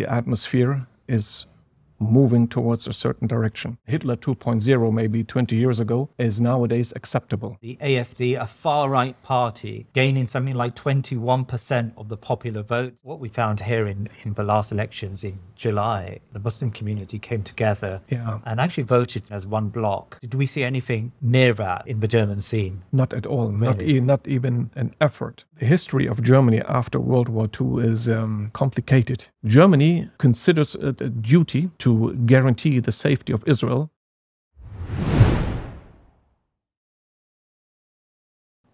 the atmosphere is moving towards a certain direction. Hitler 2.0, maybe 20 years ago, is nowadays acceptable. The AfD, a far-right party, gaining something like 21% of the popular vote. What we found here in the last elections in July, the Muslim community came together and actually voted as one bloc. Did we see anything near that in the German scene? Not at all. Really? Not even an effort. The history of Germany after World War II is complicated. Germany considers it a duty to guarantee the safety of Israel.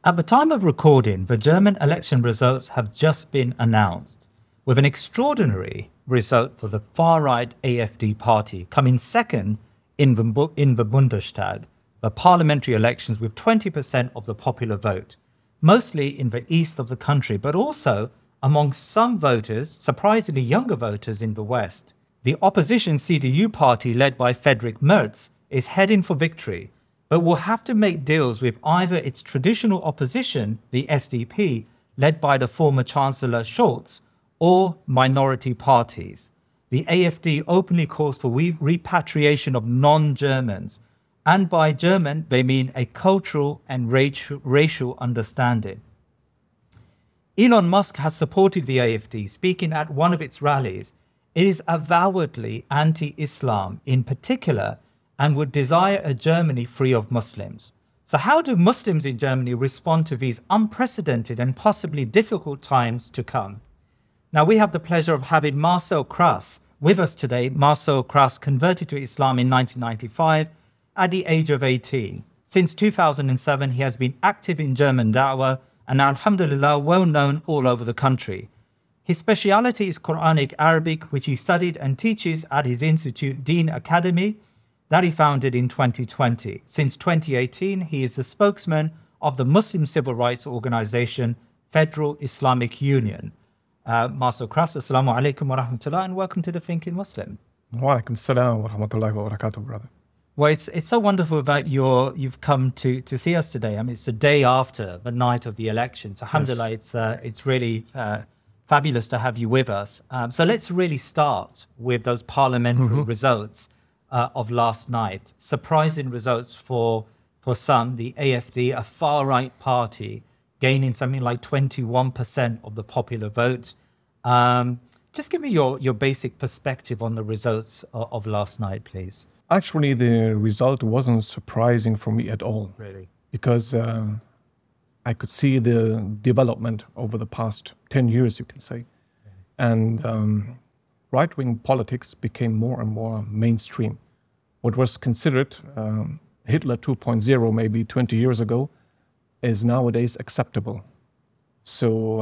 At the time of recording, the German election results have just been announced, with an extraordinary result for the far-right AfD party, coming second in the Bundestag, the parliamentary elections, with 20% of the popular vote, mostly in the east of the country, but also among some voters, surprisingly younger voters in the west. The opposition CDU party, led by Friedrich Merz, is heading for victory, but will have to make deals with either its traditional opposition, the SDP, led by the former Chancellor Scholz, or minority parties. The AfD openly calls for repatriation of non-Germans, and by German they mean a cultural and racial understanding. Elon Musk has supported the AfD, speaking at one of its rallies. It is avowedly anti-Islam in particular and would desire a Germany free of Muslims. So how do Muslims in Germany respond to these unprecedented and possibly difficult times to come? Now, we have the pleasure of having Marcel Krass with us today. Marcel Krass converted to Islam in 1995 at the age of 18. Since 2007, he has been active in German Dawah and, alhamdulillah, well known all over the country. His speciality is Quranic Arabic, which he studied and teaches at his institute, Deen Academy, that he founded in 2020. Since 2018, he is the spokesman of the Muslim civil rights organization, Federal Islamic Union. Marcel Krass, assalamu alaikum wa rahmatullah, and welcome to The Thinking Muslim. Wa alaikum salam wa rahmatullahi wa barakatuh, brother. Well, it's so wonderful that you've come to see us today. I mean, it's the day after the night of the election. So, alhamdulillah, Yes. it's really fabulous to have you with us. So let's really start with those parliamentary results of last night. Surprising results for some. The AfD, a far-right party, gaining something like 21% of the popular vote. Just give me your basic perspective on the results of last night, please. Actually, the result wasn't surprising for me at all. Really? Because I could see the development over the past 10 years, you can say. And right-wing politics became more and more mainstream. What was considered Hitler 2.0 maybe 20 years ago is nowadays acceptable. So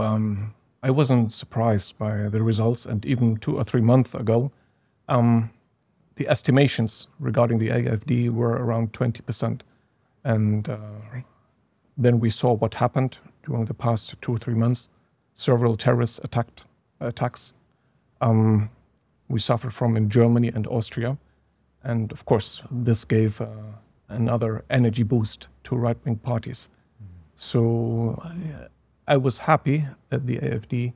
I wasn't surprised by the results. And even 2 or 3 months ago, the estimations regarding the AfD were around 20%. And then we saw what happened during the past 2 or 3 months. Several terrorist attacks we suffered from in Germany and Austria. And of course, this gave another energy boost to right-wing parties. So I was happy that the AfD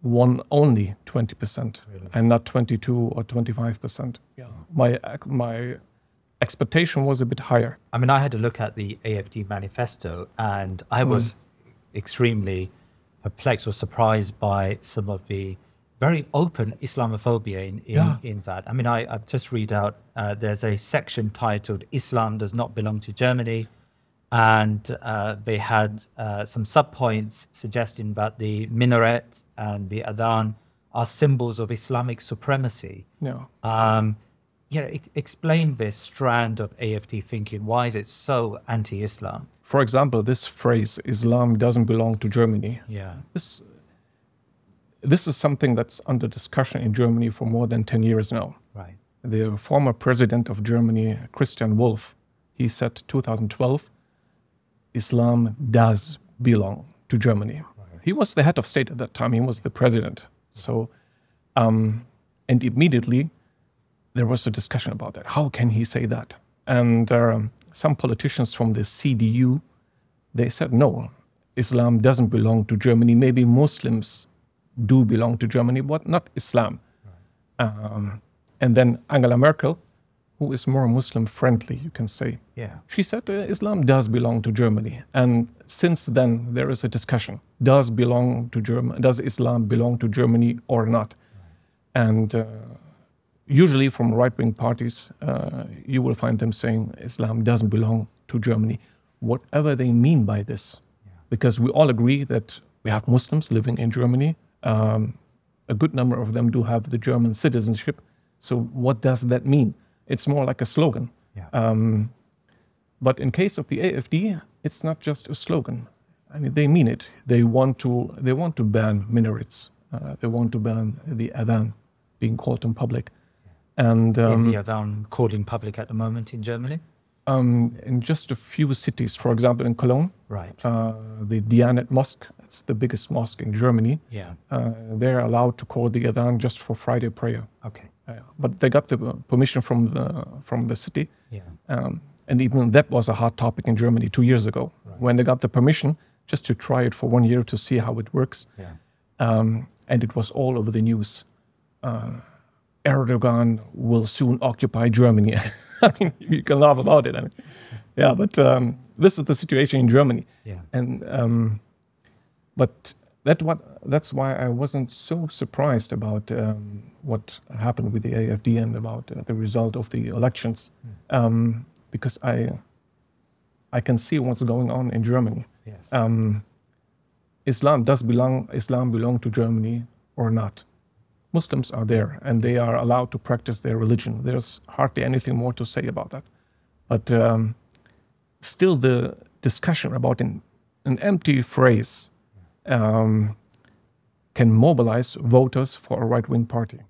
won only 20% and not 22 or 25%. Yeah. My expectation was a bit higher. I mean, I had a look at the AfD manifesto and I was extremely perplexed or surprised by some of the very open Islamophobia in that. I mean, I've just read out, there's a section titled Islam Does Not Belong to Germany. And they had some subpoints suggesting that the minaret and the adhan are symbols of Islamic supremacy. Yeah. Explain this strand of AfD thinking. Why is it so anti-Islam? For example, this phrase, Islam doesn't belong to Germany. Yeah. This is something that's under discussion in Germany for more than 10 years now. Right. The former president of Germany, Christian Wolff, he said 2012, Islam does belong to Germany. Right. He was the head of state at that time. He was the president. So, and immediately there was a discussion about that. How can he say that? And some politicians from the CDU, they said, no, Islam doesn't belong to Germany. Maybe Muslims do belong to Germany, but not Islam. Right. And then Angela Merkel, who is more Muslim-friendly, you can say. Yeah. She said Islam does belong to Germany. And since then, there is a discussion. Does Islam belong to Germany or not? And usually from right-wing parties, you will find them saying Islam doesn't belong to Germany, whatever they mean by this. Yeah. Because we all agree that we have Muslims living in Germany. A good number of them do have the German citizenship. So what does that mean? It's more like a slogan. Yeah. But in case of the AfD, it's not just a slogan. I mean, they mean it. They want to ban minarets. They want to ban the adhan being called in public. And is the adhan called in public at the moment in Germany? In just a few cities, for example, in Cologne, right? The Diyanet Mosque, it's the biggest mosque in Germany. Yeah. They're allowed to call the adhan just for Friday prayer. Okay. But they got the permission from the city. Yeah. And even that was a hot topic in Germany 2 years ago, right, when they got the permission just to try it for 1 year to see how it works. Yeah. And it was all over the news. Erdogan will soon occupy Germany. I mean, you can laugh about it. I mean, yeah, but this is the situation in Germany. Yeah. And but that's why I wasn't so surprised about what happened with the AfD and about the result of the elections, because I can see what's going on in Germany. Yes. Islam belong to Germany or not? Muslims are there and they are allowed to practice their religion. There's hardly anything more to say about that. But still, the discussion about an empty phrase can mobilize voters for a right-wing party.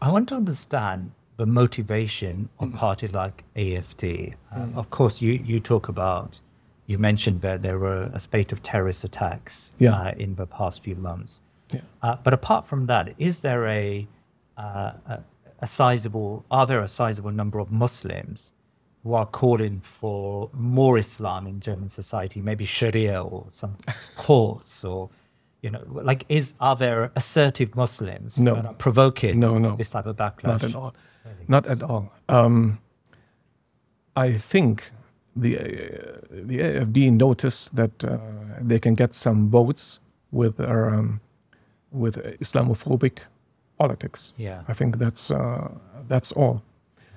I want to understand the motivation of a party like AfD. Of course, you mentioned that there were a spate of terrorist attacks in the past few months. Yeah. But apart from that, are there a sizable number of Muslims who are calling for more Islam in German society, maybe Sharia or some courts, or are there assertive Muslims that are provoking this type of backlash? Not at all. Really? Not at all. I think the AfD noticed that they can get some votes with Islamophobic politics. Yeah. I think that's all.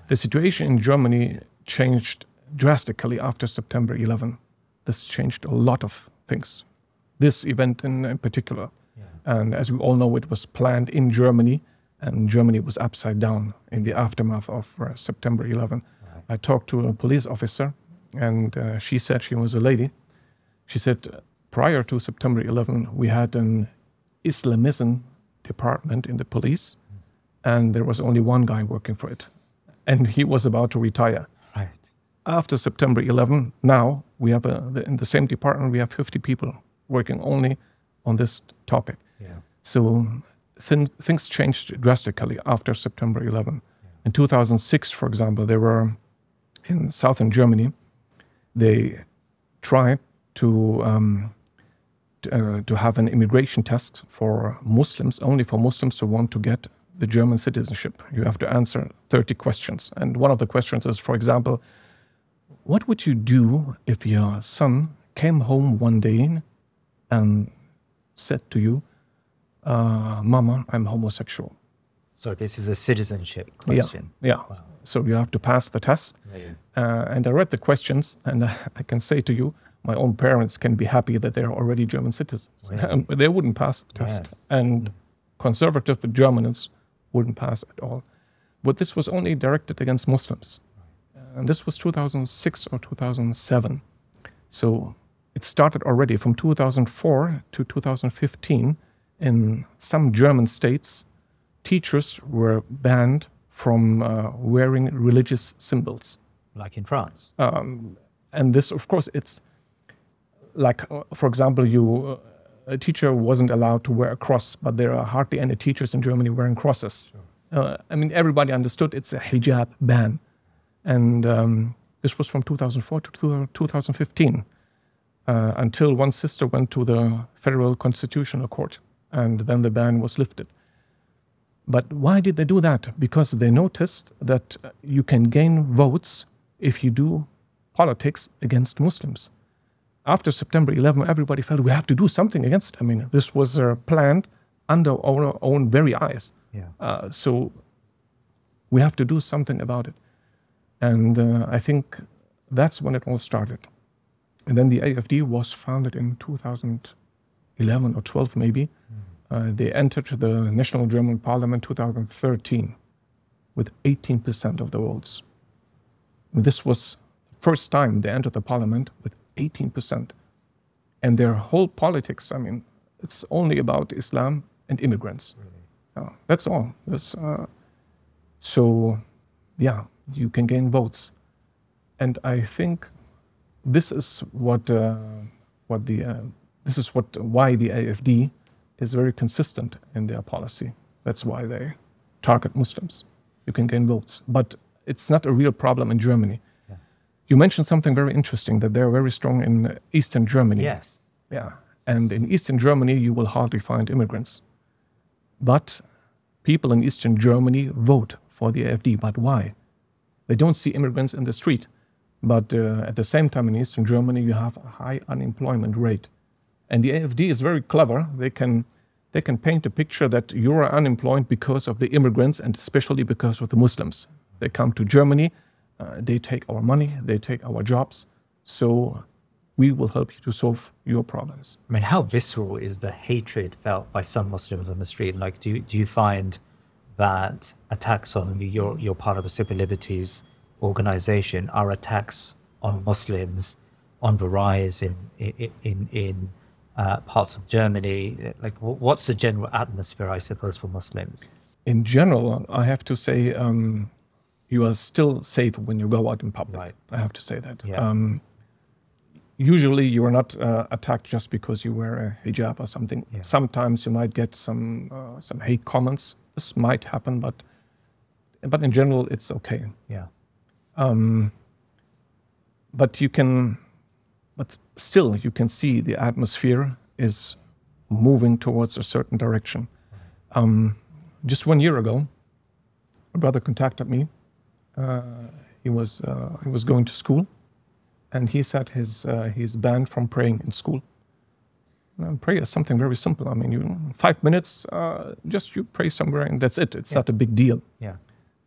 The situation in Germany changed drastically after September 11. This changed a lot of things. This event in particular. Yeah. And as we all know, it was planned in Germany, and Germany was upside down in the aftermath of September 11. Right. I talked to a police officer, and she said, she was a lady, she said, prior to September 11, we had an Islamism department in the police, and there was only one guy working for it, and he was about to retire. Right. After September 11, now we have in the same department, we have 50 people working only on this topic. Yeah. So things changed drastically after September 11. Yeah. In 2006, for example, there were in southern Germany, they tried to have an immigration test for Muslims, only for Muslims who want to get the German citizenship. You have to answer 30 questions. And one of the questions is, for example, what would you do if your son came home one day and said to you, Mama, I'm homosexual? So this is a citizenship question. Yeah. Wow. So you have to pass the test. And I read the questions, and I can say to you, my own parents can be happy that they're already German citizens. They wouldn't pass the test. And conservative Germans wouldn't pass at all. But this was only directed against Muslims. And this was 2006 or 2007. So it started already from 2004 to 2015. In some German states, teachers were banned from wearing religious symbols. Like in France. And this, of course, it's like, for example, a teacher wasn't allowed to wear a cross, but there are hardly any teachers in Germany wearing crosses. Sure. I mean, everybody understood it's a hijab ban. And this was from 2004 to 2015, until one sister went to the Federal Constitutional Court, and then the ban was lifted. But why did they do that? Because they noticed that you can gain votes if you do politics against Muslims. After September 11, everybody felt we have to do something against it. I mean, this was planned under our own very eyes. So we have to do something about it. And I think that's when it all started. And then the AfD was founded in 2011 or 12 maybe. They entered the National German Parliament 2013 with 18% of the votes. And this was the first time they entered the parliament with 18%. And their whole politics, I mean, it's only about Islam and immigrants. Really? That's all. So, yeah, you can gain votes. And I think this is why the AfD is very consistent in their policy. That's why they target Muslims. You can gain votes. But it's not a real problem in Germany. Yeah. You mentioned something very interesting, that they're very strong in Eastern Germany. Yes. Yeah. And in Eastern Germany, you will hardly find immigrants. But people in Eastern Germany vote for the AfD. But why? They don't see immigrants in the street. But at the same time, in Eastern Germany, you have a high unemployment rate. And the AfD is very clever. They can paint a picture that you are unemployed because of the immigrants, and especially because of the Muslims. They come to Germany, they take our money, they take our jobs. So we will help you to solve your problems. I mean, how visceral is the hatred felt by some Muslims on the street? Like, do you find that attacks on you're part of a civil liberties organization are attacks on Muslims on the rise in parts of Germany? Like, what's the general atmosphere, I suppose, for Muslims? In general, I have to say, you are still safe when you go out in public. Right. I have to say that. Yeah. Usually, you are not attacked just because you wear a hijab or something. Yeah. Sometimes you might get some hate comments. This might happen, but in general, it's okay. Yeah. But still, you can see the atmosphere is moving towards a certain direction. Just 1 year ago, a brother contacted me. He was going to school, and he said he's banned from praying in school. Prayer is something very simple. I mean, 5 minutes, just you pray somewhere, and that's it. It's not a big deal. Yeah.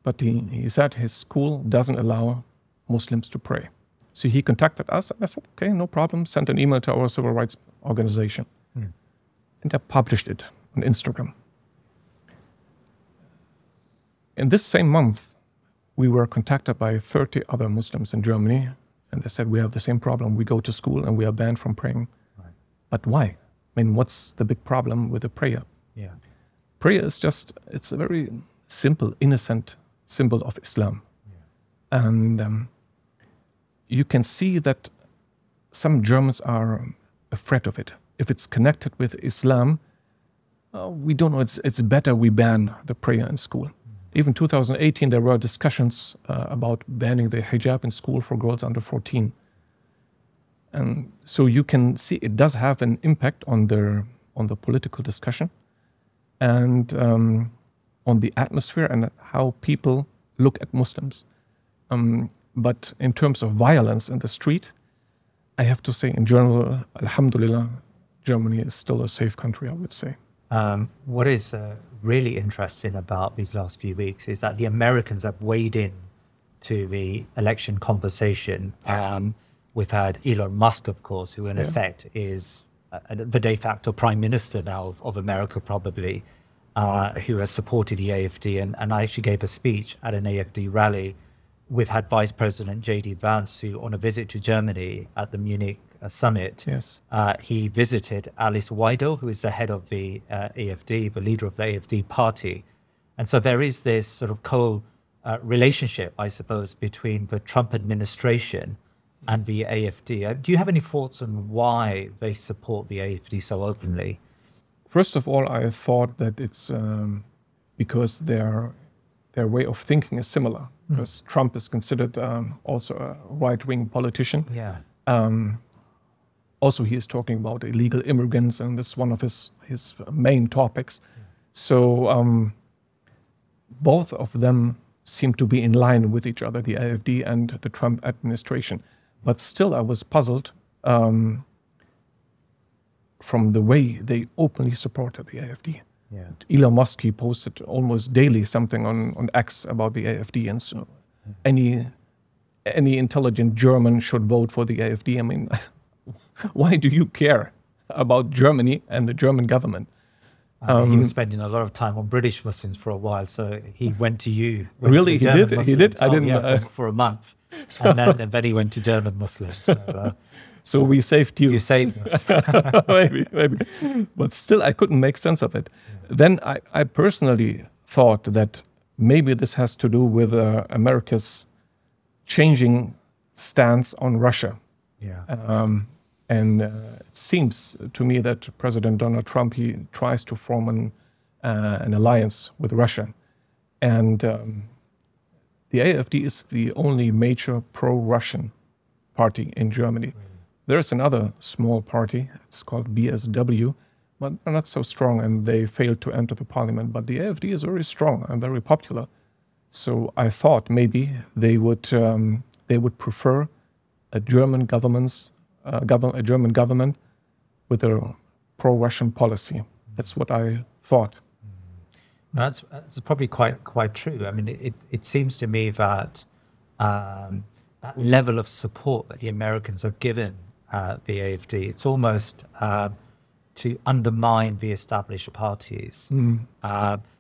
But he said his school doesn't allow Muslims to pray. So he contacted us, and I said, okay, no problem. Sent an email to our civil rights organization. And I published it on Instagram. In this same month, we were contacted by 30 other Muslims in Germany, and they said, we have the same problem. We go to school and we are banned from praying. Right. But why? I mean, what's the big problem with the prayer? Yeah. Prayer is it's a very simple, innocent symbol of Islam. Yeah. And you can see that some Germans are afraid of it. If it's connected with Islam, we don't know, it's better we ban the prayer in school. Even 2018, there were discussions about banning the hijab in school for girls under 14. And so you can see it does have an impact on the political discussion and on the atmosphere and how people look at Muslims. But in terms of violence in the street, I have to say, in general, alhamdulillah, Germany is still a safe country, I would say. What is really interesting about these last few weeks is that the Americans have weighed in to the election conversation. We've had Elon Musk, of course, who in effect is the de facto prime minister now of America, probably, who has supported the AfD. And I actually gave a speech at an AfD rally. We've had Vice President J.D. Vance, who on a visit to Germany at the Munich summit, he visited Alice Weidel, who is the head of the AfD, the leader of the AfD party. And so there is this sort of relationship, I suppose, between the Trump administration and the AfD. Do you have any thoughts on why they support the AfD so openly? First of all, I thought that it's because their way of thinking is similar. Because Trump is considered also a right-wing politician. Yeah. Also, he is talking about illegal immigrants, and that's one of his main topics. So both of them seem to be in line with each other, the AfD and the Trump administration. But still, I was puzzled from the way they openly supported the AfD. Yeah. Elon Musk, he posted almost daily something on X about the AfD, and so any intelligent German should vote for the AfD. I mean, why do you care about Germany and the German government? He was spending a lot of time on British Muslims for a while, so he went to you. Really, he did. He did. I didn't. Yeah, for a month, and then he went to German Muslims. So, so we saved you. You saved us. maybe. But still, I couldn't make sense of it. Then I personally thought that maybe this has to do with America's changing stance on Russia. Yeah. And it seems to me that President Donald Trump, he tries to form an alliance with Russia. And the AfD is the only major pro-Russian party in Germany. There's another small party, it's called BSW, but they're not so strong, and they failed to enter the parliament. But the AfD is very strong and very popular. So I thought maybe they would prefer a German government with a pro-Russian policy. That's what I thought. No, that's probably quite true. I mean, it seems to me that that level of support that the Americans have given the AfD, it's almost to undermine the established parties.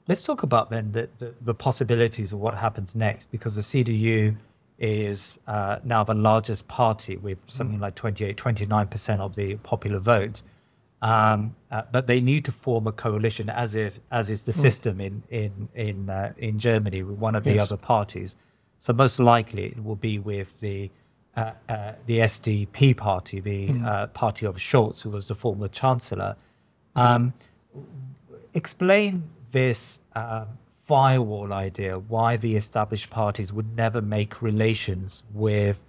Let's talk about then the possibilities of what happens next, because the CDU is now the largest party with something like 29% of the popular vote. But they need to form a coalition, as is the system in Germany, with one of the other parties. So most likely it will be with the SDP party, the party of Scholz, who was the former Chancellor. Explain this firewall idea, why the established parties would never make relations with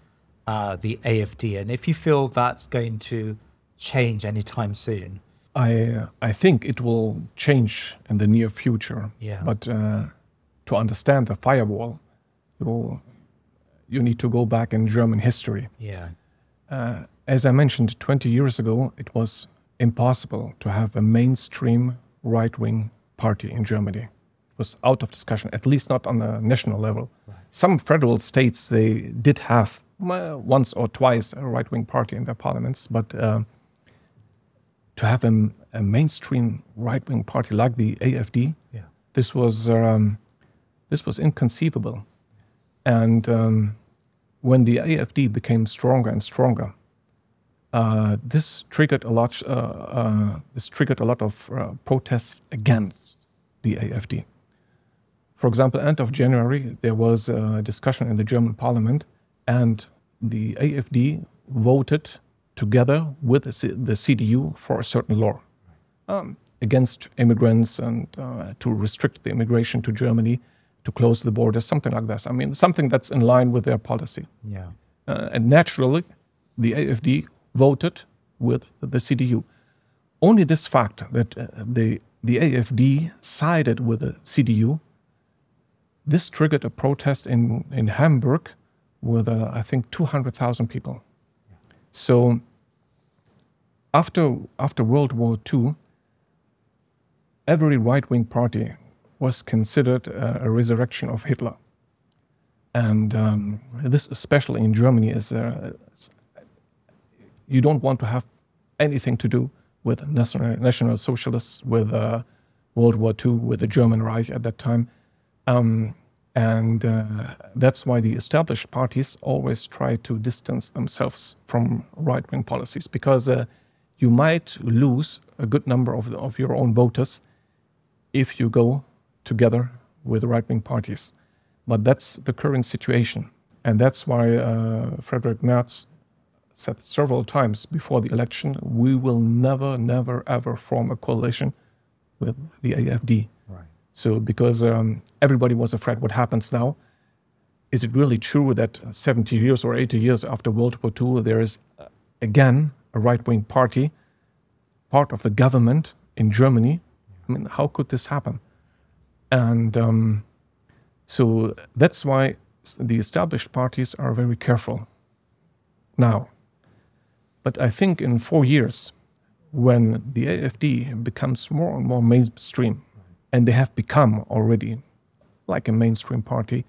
the AfD, and if you feel that's going to change anytime soon. I think it will change in the near future. Yeah. But to understand the firewall, you need to go back in German history. Yeah. As I mentioned, 20 years ago, it was impossible to have a mainstream right-wing party in Germany. It was out of discussion, at least not on the national level. Right. Some federal states, they did have once or twice a right-wing party in their parliaments, but to have a mainstream right-wing party like the AfD, this was inconceivable. And when the AfD became stronger and stronger, this triggered a lot of protests against the AfD. For example, end of January, there was a discussion in the German parliament, and the AfD voted together with the CDU for a certain law against immigrants and to restrict the immigration to Germany, to close the borders, something like this. I mean, something that's in line with their policy. Yeah. And naturally, the AfD voted with the CDU. Only this fact that the AfD sided with the CDU, this triggered a protest in Hamburg with, I think, 200,000 people. So after World War II, every right-wing party was considered a resurrection of Hitler. And this, especially in Germany, is you don't want to have anything to do with National Socialists, with World War II, with the German Reich at that time. That's why the established parties always try to distance themselves from right-wing policies, because you might lose a good number of your own voters if you go together with right-wing parties. But that's the current situation. And that's why Friedrich Merz said several times before the election, we will never, never, ever form a coalition with the AfD. Right. So because everybody was afraid what happens now. Is it really true that 70 years or 80 years after World War II, there is again a right-wing party, part of the government in Germany? I mean, how could this happen? And so that's why the established parties are very careful now. But I think in 4 years, when the AfD becomes more and more mainstream, and they have become already like a mainstream party,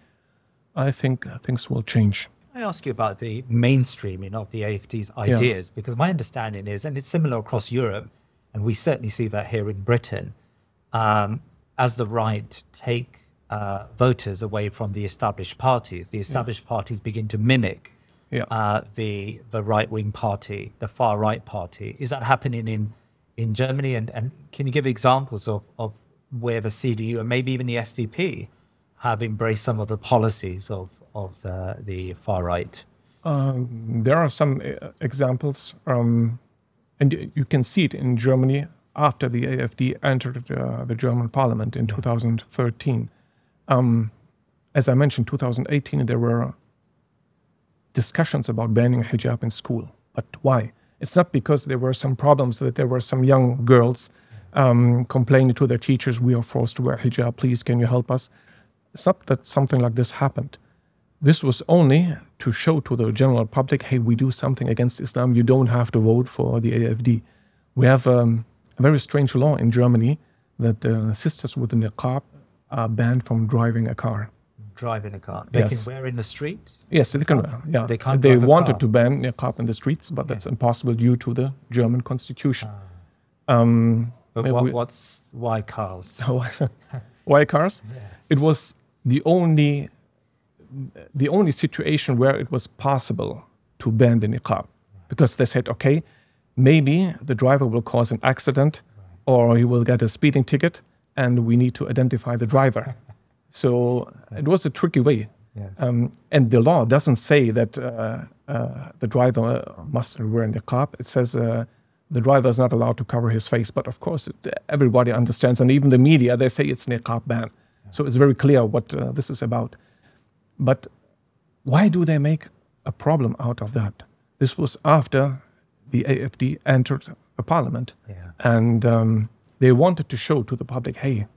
I think things will change. I ask you about the mainstreaming of the AfD's ideas, because my understanding is, and it's similar across Europe, and we certainly see that here in Britain, as the right take voters away from the established parties, the established parties begin to mimic the right-wing party, the far-right party. Is that happening in Germany? And can you give examples of where the CDU and maybe even the SDP have embraced some of the policies of the far-right? There are some examples, and you can see it in Germany after the AfD entered the German parliament in 2013. As I mentioned, 2018, there were discussions about banning hijab in school. But why? It's not because there were some problems, that there were some young girls complaining to their teachers, we are forced to wear hijab, please, can you help us? It's not that something like this happened. This was only to show to the general public, hey, we do something against Islam, you don't have to vote for the AfD. We have a very strange law in Germany that sisters with a niqab are banned from driving a car. Driving a car? They can wear in the street? Yes, they can wear, yeah. They can't They drive a wanted car. to ban niqab in the streets, but that's impossible due to the German constitution. But why cars? Why cars? Yeah. It was the only situation where it was possible to ban the niqab, because they said, okay, maybe the driver will cause an accident or he will get a speeding ticket and we need to identify the driver. So it was a tricky way. Yes. And the law doesn't say that the driver must wear a niqab. It says the driver is not allowed to cover his face. But of course, everybody understands. And even the media, they say it's niqab ban. So it's very clear what this is about. But why do they make a problem out of that? This was after the AfD entered a parliament. Yeah. And they wanted to show to the public, hey,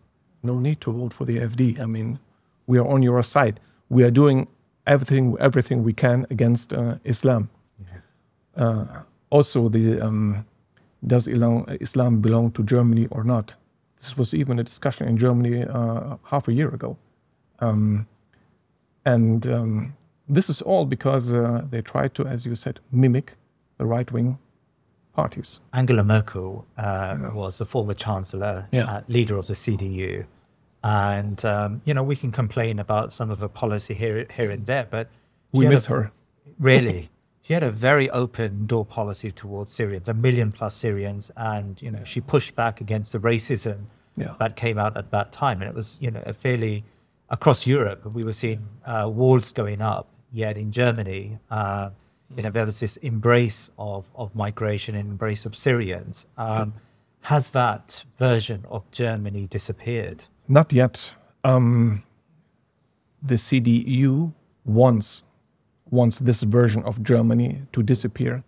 no need to vote for the AfD. I mean, we are on your side. We are doing everything we can against Islam. Yeah. Also, does Islam belong to Germany or not? This was even a discussion in Germany half a year ago. This is all because they tried to, as you said, mimic the right-wing parties. Angela Merkel was the former chancellor, leader of the CDU. And, we can complain about some of her policy here and there, but... We miss her. Really. She had a very open door policy towards Syrians, 1 million plus Syrians. And, she pushed back against the racism that came out at that time. And it was, a fairly... Across Europe, we were seeing walls going up. Yet in Germany, there was this embrace of migration and embrace of Syrians. Has that version of Germany disappeared? Not yet. The CDU wants this version of Germany to disappear.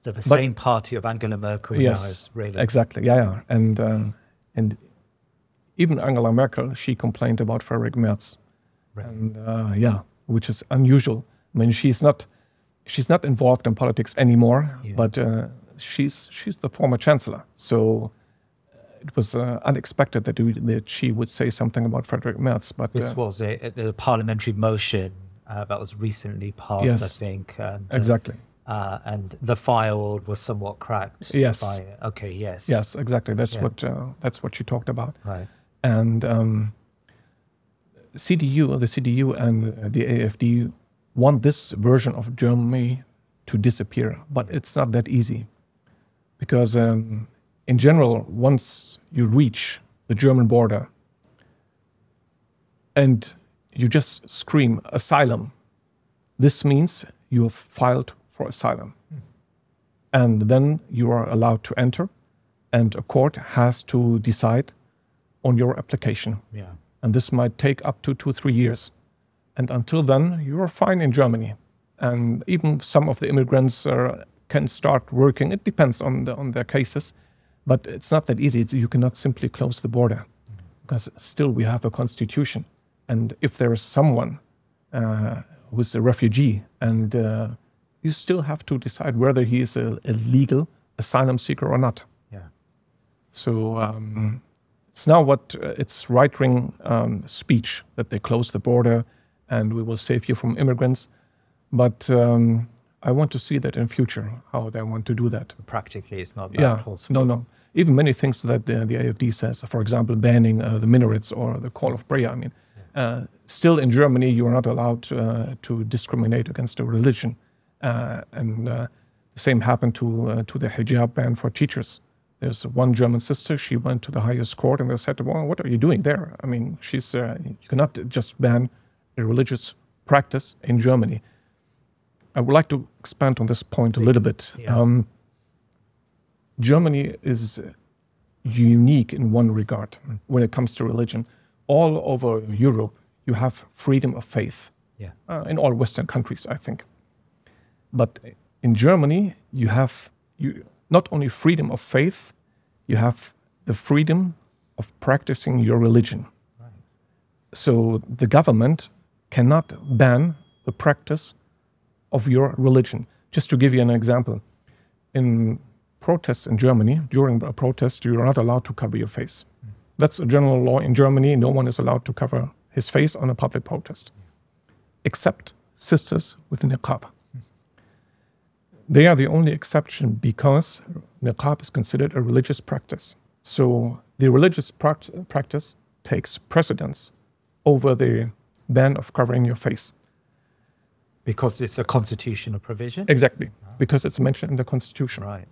So the same party of Angela Merkel now is really... Exactly. Yeah. And even Angela Merkel, she complained about Friedrich Merz. Right. And which is unusual. I mean, she's not involved in politics anymore, but she's the former chancellor. So it was unexpected that she would say something about Friedrich Merz. But this was a parliamentary motion that was recently passed, yes, I think. And, exactly. And the firewall was somewhat cracked. Yes. Okay. Yes. Yes. Exactly. That's what she talked about. Right. And the CDU and the AfD want this version of Germany to disappear, but it's not that easy, because in general, once you reach the German border and you just scream asylum, this means you have filed for asylum. And then you are allowed to enter, and a court has to decide on your application. Yeah. And this might take up to 2-3 years. And until then, you are fine in Germany. And even some of the immigrants can start working. It depends on their cases, but it's not that easy. You cannot simply close the border, because still we have a constitution. And if there is someone who's a refugee, and you still have to decide whether he is a legal asylum seeker or not. Yeah. So it's now it's right-wing speech that they close the border and we will save you from immigrants. But I want to see that in future, how they want to do that. So practically, it's not that possible. No. Even many things that the AfD says, for example, banning the minarets or the call of prayer. I mean, still in Germany, you are not allowed to discriminate against a religion. And the same happened to the hijab ban for teachers. There's one German sister, she went to the highest court and they said, well, what are you doing there? I mean, you cannot just ban a religious practice in Germany. I would like to expand on this point a little bit. Yeah. Germany is unique in one regard when it comes to religion. All over Europe, you have freedom of faith. Yeah. In all Western countries, I think. But in Germany, you have not only freedom of faith, you have the freedom of practicing your religion. Right. So the government cannot ban the practice of your religion. Just to give you an example, in protests in Germany, during a protest, you are not allowed to cover your face. That's a general law in Germany. No one is allowed to cover his face on a public protest, except sisters with niqab. They are the only exception because niqab is considered a religious practice. So the religious practice takes precedence over the ban of covering your face. Because it's a constitutional provision? Exactly, because it's mentioned in the constitution. Right.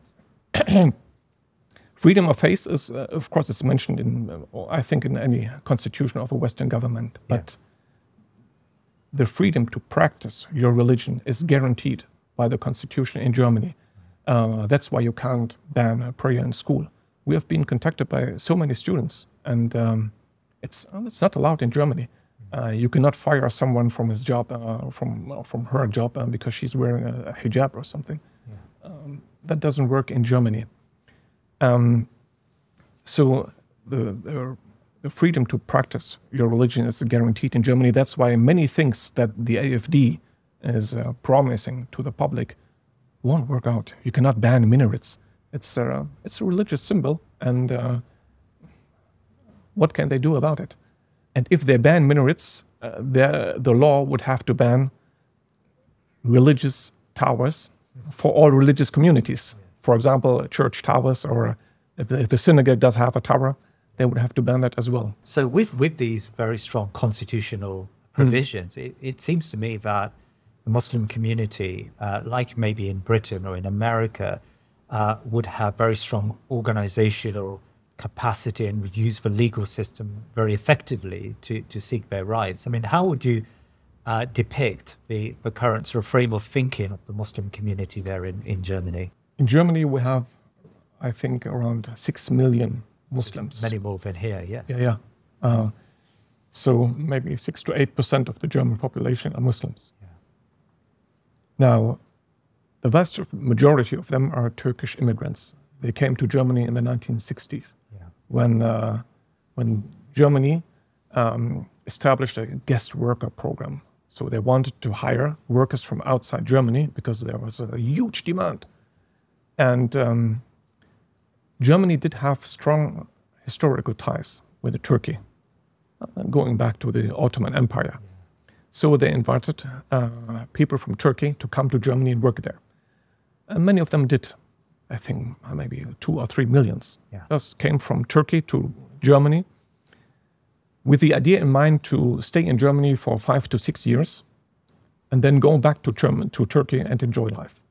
Freedom of faith is, of course, it's mentioned I think, in any constitution of a Western government. But the freedom to practice your religion is guaranteed by the constitution in Germany. That's why you can't ban prayer in school. We have been contacted by so many students, and it's not allowed in Germany. You cannot fire someone from his job, from her job, because she's wearing a hijab or something. Yeah. That doesn't work in Germany. So the freedom to practice your religion is guaranteed in Germany. That's why many things that the AfD is promising to the public won't work out. You cannot ban minarets. It's a religious symbol, and what can they do about it? And if they ban minarets, the law would have to ban religious towers for all religious communities. For example, church towers, or if a synagogue does have a tower, they would have to ban that as well. So with these very strong constitutional provisions, it seems to me that the Muslim community, like maybe in Britain or in America, would have very strong organizational capacity and would use the legal system very effectively to seek their rights. I mean, how would you depict the current sort of frame of thinking of the Muslim community there in Germany? In Germany, we have, I think, around 6 million Muslims. Many more than here, yes. Yeah. So maybe 6 to 8% of the German population are Muslims. Yeah. Now, the vast majority of them are Turkish immigrants. They came to Germany in the 1960s, when Germany established a guest worker program. So they wanted to hire workers from outside Germany because there was a huge demand. And Germany did have strong historical ties with Turkey, going back to the Ottoman Empire. So they invited people from Turkey to come to Germany and work there. And many of them did. I think maybe 2 or 3 millions just came from Turkey to Germany with the idea in mind to stay in Germany for 5 to 6 years and then go back to Turkey and enjoy life.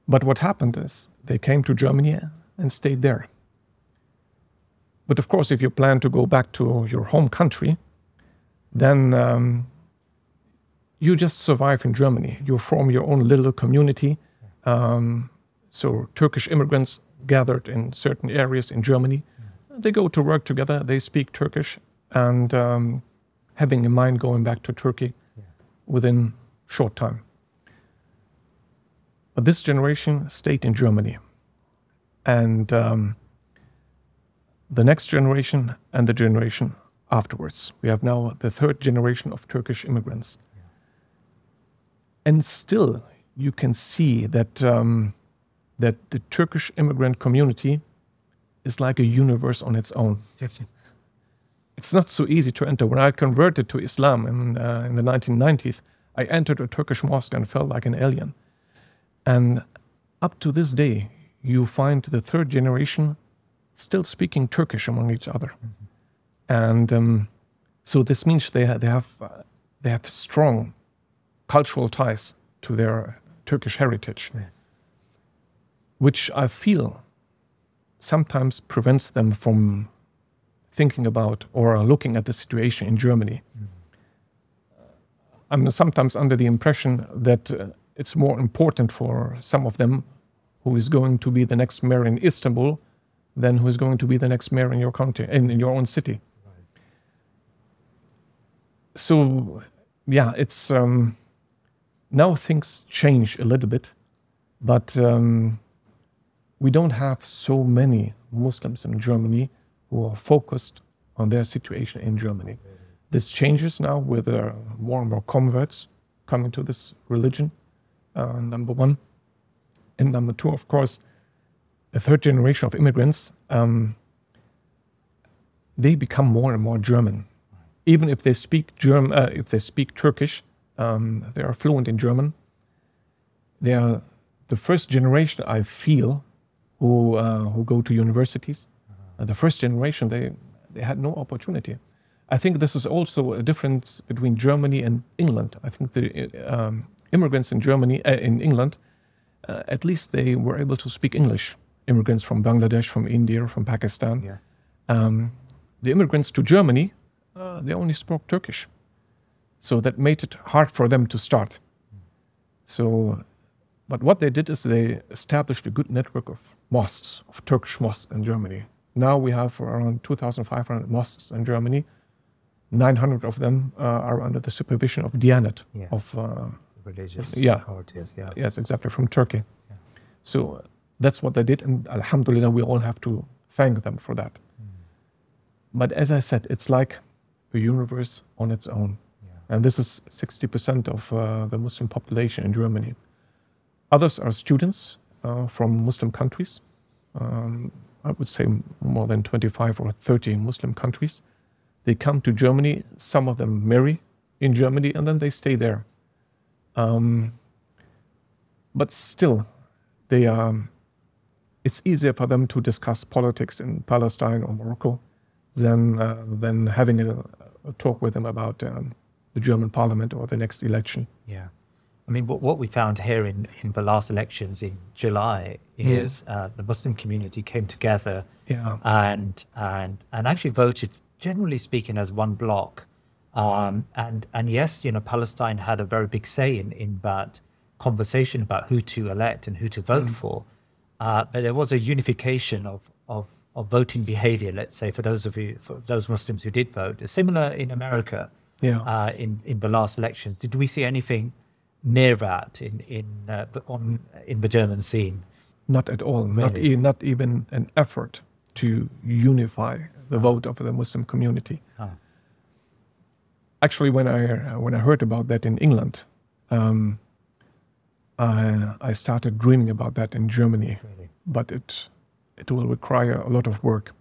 But what happened is they came to Germany and stayed there. But of course, if you plan to go back to your home country, then you just survive in Germany. You form your own little community. So Turkish immigrants gathered in certain areas in Germany. They go to work together, they speak Turkish, and having in mind going back to Turkey within short time. But this generation stayed in Germany. And the next generation and the generation afterwards. We have now the 3rd generation of Turkish immigrants. And still, you can see that that the Turkish immigrant community is like a universe on its own. It's not so easy to enter. When I converted to Islam in the 1990s, I entered a Turkish mosque and felt like an alien. And up to this day, you find the 3rd generation still speaking Turkish among each other. And so this means they have strong cultural ties to their Turkish heritage, which I feel sometimes prevents them from thinking about or looking at the situation in Germany. I'm sometimes under the impression that it's more important for some of them who is going to be the next mayor in Istanbul than who is going to be the next mayor in your country, in your own city. So, yeah, it's now things change a little bit, but we don't have so many Muslims in Germany who are focused on their situation in Germany. This changes now with more and more converts coming to this religion, number one. And number two, of course, the 3rd generation of immigrants, they become more and more German. Even if they speak Turkish, they are fluent in German. They are the 1st generation, I feel, who go to universities. The 1st generation, they had no opportunity. I think this is also a difference between Germany and England. I think the immigrants in Germany, in England, at least they were able to speak English. Immigrants from Bangladesh, from India, from Pakistan. The immigrants to Germany, they only spoke Turkish. So that made it hard for them to start. So, but what they did is they established a good network of mosques, of Turkish mosques in Germany. Now we have around 2,500 mosques in Germany. 900 of them are under the supervision of Diyanet, of religious authorities. Yes, exactly, from Turkey. So that's what they did, and alhamdulillah, we all have to thank them for that. But as I said, it's like a universe on its own. And this is 60% of the Muslim population in Germany. Others are students from Muslim countries. I would say more than 25 or 30 Muslim countries. They come to Germany, some of them marry in Germany, and then they stay there. But still, it's easier for them to discuss politics in Palestine or Morocco than having a talk with them about the German parliament or the next election. Yeah. I mean, what we found here in the last elections in July is the Muslim community came together and actually voted, generally speaking, as one bloc. And yes, Palestine had a very big say in that conversation about who to elect and who to vote for. But there was a unification of voting behavior, let's say, for those Muslims who did vote. Similar in America in the last elections. Did we see anything near that in the German scene? Not at all. Really? Not even an effort to unify the vote of the Muslim community. Actually, when I heard about that in England, I started dreaming about that in Germany, Really? but it will require a lot of work.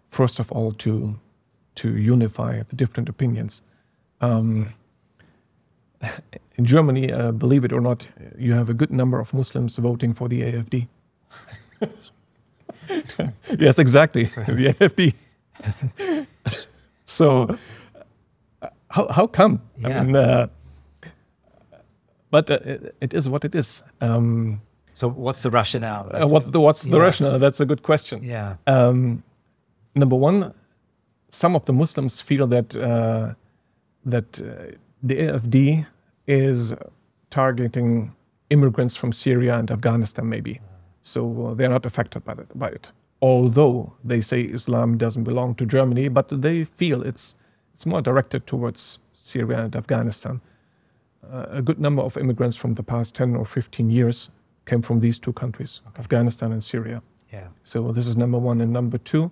First of all, to unify the different opinions. In Germany, believe it or not, you have a good number of Muslims voting for the AfD. Yes, exactly, the AfD. So, how come? Yeah. I mean, but it is what it is. So what's the rationale? What's the rationale? That's a good question. Yeah. Number one, some of the Muslims feel that the AfD is targeting immigrants from Syria and Afghanistan, maybe. So they're not affected by it. Although they say Islam doesn't belong to Germany, but they feel it's more directed towards Syria and Afghanistan. A good number of immigrants from the past 10 or 15 years came from these two countries, Afghanistan and Syria. Yeah. So this is number one. And number two,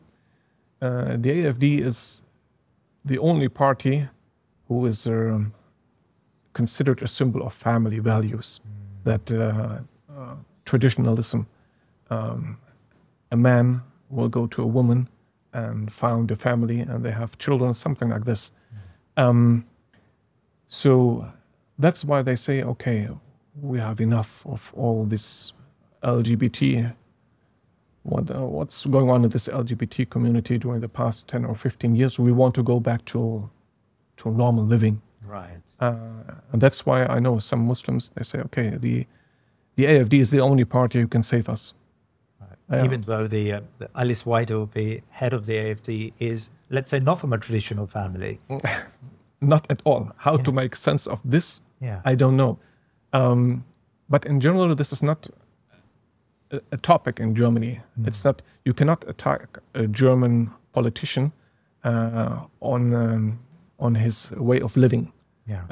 the AfD is the only party who is considered a symbol of family values, that traditionalism. A man will go to a woman and found a family and they have children, something like this. So that's why they say, okay, we have enough of all this LGBT. What's going on in this LGBT community during the past 10 or 15 years? We want to go back to normal living. Right. And that's why I know some Muslims, they say, okay, the AfD is the only party who can save us. Right. Even though the Alice Weidel, the head of the AfD, is, let's say, not from a traditional family. Not at all. How to make sense of this, Yeah. I don't know. But in general, this is not a topic in Germany. It's not. You cannot attack a German politician on his way of living. Yeah.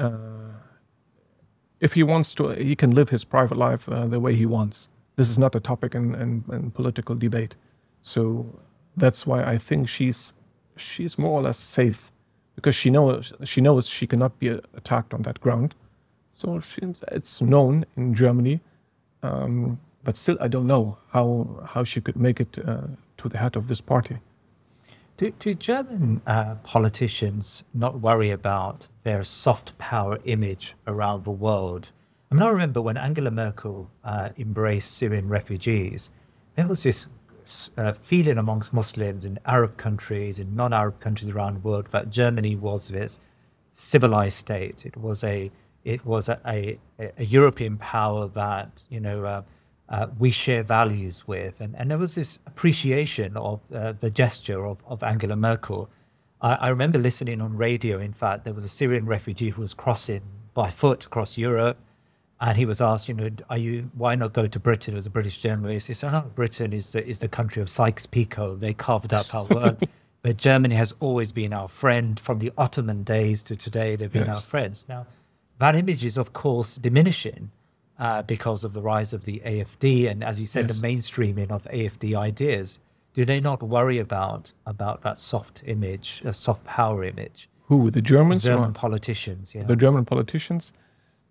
If he wants to, he can live his private life the way he wants. This is not a topic in political debate. So that's why I think she's more or less safe, because she knows she cannot be attacked on that ground. So it's known in Germany, but still I don't know how she could make it to the head of this party. Do German politicians not worry about their soft power image around the world? I mean, I remember when Angela Merkel embraced Syrian refugees, there was this feeling amongst Muslims in Arab countries, in non-Arab countries around the world, that Germany was this civilized state. It was a European power that, we share values with. And there was this appreciation of the gesture of Angela Merkel. I remember listening on radio, in fact, there was a Syrian refugee who was crossing by foot across Europe. And he was asked, why not go to Britain? It was a British journalist. He said, no, Britain is the country of Sykes-Picot. They carved up our work. But Germany has always been our friend. From the Ottoman days to today, they've been our friends. Now, that image is, of course, diminishing because of the rise of the AfD. And as you said, the mainstreaming of AfD ideas. Do they not worry about that soft image, a soft power image? Who, the Germans? German politicians, yeah. The German politicians?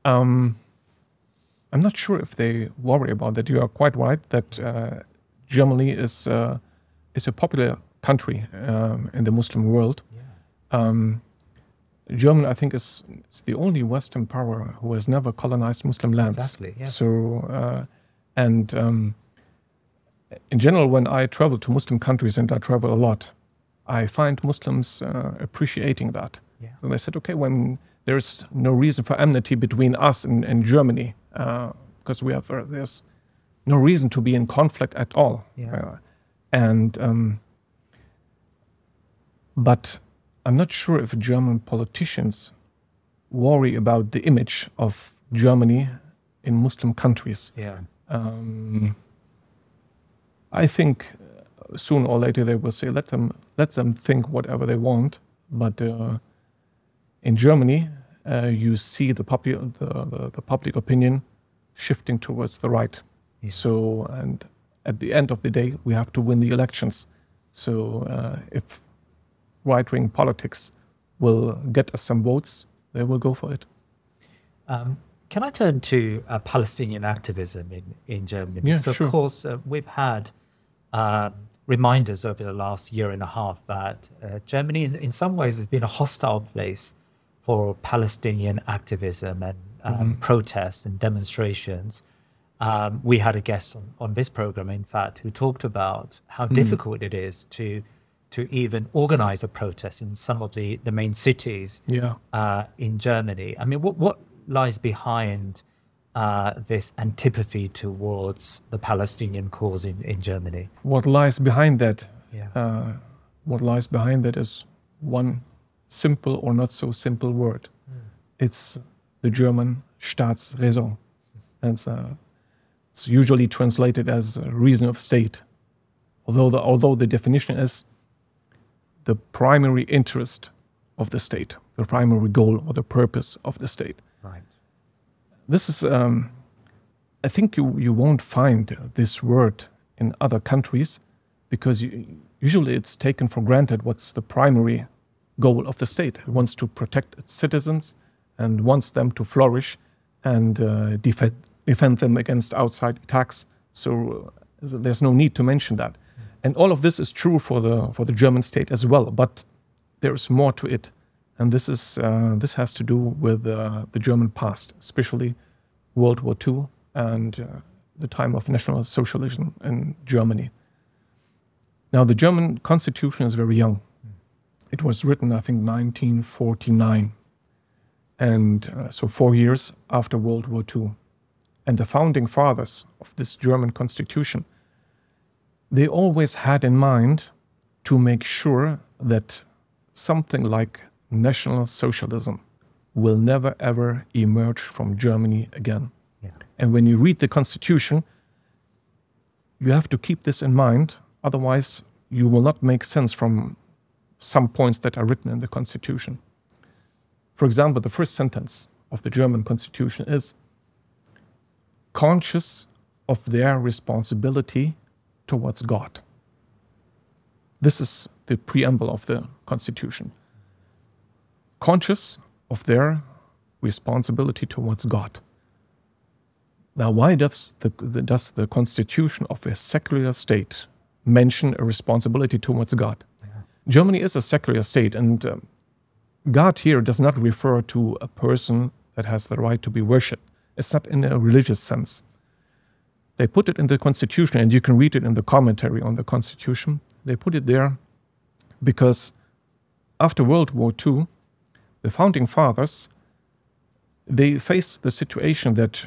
I'm not sure if they worry about that. You are quite right that Germany is a popular country in the Muslim world. Yeah. Germany, I think, is the only Western power who has never colonized Muslim lands. Exactly. Yeah. So, in general, when I travel to Muslim countries, and I travel a lot, I find Muslims appreciating that. Yeah. So they said, okay, when there's no reason for enmity between us and Germany, because there's no reason to be in conflict at all. Yeah. But I'm not sure if German politicians worry about the image of Germany in Muslim countries. Yeah. I think sooner or later they will say, let them think whatever they want. But in Germany, you see the public opinion shifting towards the right. Yeah. So, and at the end of the day, we have to win the elections. So if right-wing politics will get us some votes, they will go for it. Can I turn to Palestinian activism in Germany? Yeah, Because, sure. of course, we've had reminders over the last year and a half that Germany, in some ways, has been a hostile place for Palestinian activism and protests and demonstrations. We had a guest on this program, in fact, who talked about how difficult it is to even organize a protest in some of the main cities in Germany. I mean, what lies behind this antipathy towards the Palestinian cause in Germany? What lies behind that? Yeah. What lies behind that is one simple or not so simple word. It's the German Staatsräson. And it's usually translated as reason of state. Although the definition is the primary interest of the state, the primary goal or the purpose of the state. Right. This is, I think you won't find this word in other countries because usually it's taken for granted what's the primary goal of the state. It wants to protect its citizens and wants them to flourish and defend them against outside attacks. So there's no need to mention that. And all of this is true for the German state as well, but there is more to it. And this has to do with the German past, especially World War II and the time of National Socialism in Germany. Now, the German constitution is very young. It was written, I think, 1949, and so 4 years after World War II. And the founding fathers of this German constitution, they always had in mind to make sure that something like National Socialism will never ever emerge from Germany again. Yeah. And when you read the Constitution, you have to keep this in mind, otherwise you will not make sense from some points that are written in the Constitution. For example, the first sentence of the German Constitution is conscious of their responsibility towards God. This is the preamble of the Constitution. Conscious of their responsibility towards God. Now, why does the Constitution of a secular state mention a responsibility towards God? Yeah. Germany is a secular state, and God here does not refer to a person that has the right to be worshipped. It's not in a religious sense. They put it in the Constitution, and you can read it in the commentary on the Constitution. They put it there because after World War II, the founding fathers, they faced the situation that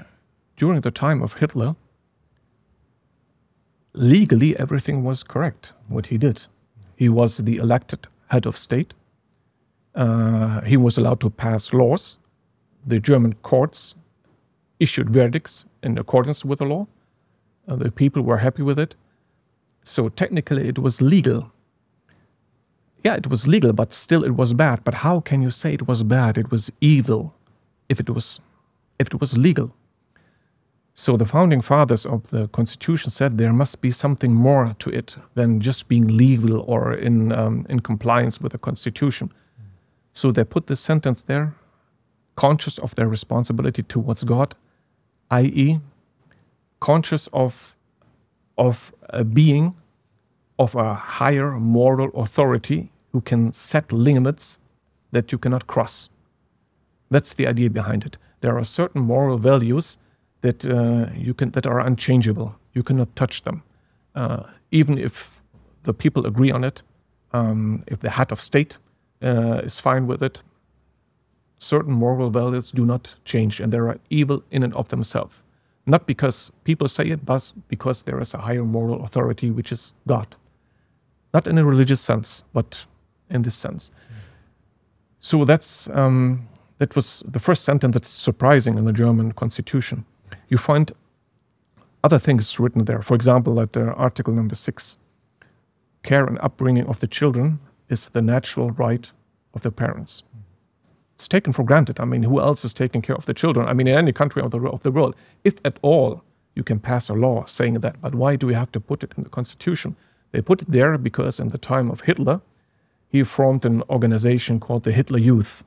during the time of Hitler, legally everything was correct, what he did. He was the elected head of state. He was allowed to pass laws. The German courts issued verdicts in accordance with the law. The people were happy with it. So technically it was legal. Yeah, it was legal, but still it was bad. But how can you say it was bad? It was evil if it was legal. So the founding fathers of the Constitution said there must be something more to it than just being legal or in compliance with the Constitution. So they put this sentence there, conscious of their responsibility towards God, i.e., conscious of a being of a higher moral authority who can set limits that you cannot cross. That's the idea behind it. There are certain moral values that that are unchangeable. You cannot touch them, even if the people agree on it. If the head of state is fine with it, certain moral values do not change, and they are evil in and of themselves. Not because people say it, but because there is a higher moral authority, which is God. Not in a religious sense, but in this sense. So that was the first sentence that's surprising in the German Constitution. You find other things written there. For example, at Article number 6, care and upbringing of the children is the natural right of the parents. It's taken for granted. I mean, who else is taking care of the children? I mean, in any country of the world, if at all, you can pass a law saying that. But why do we have to put it in the Constitution? They put it there because in the time of Hitler, he formed an organization called the Hitler Youth.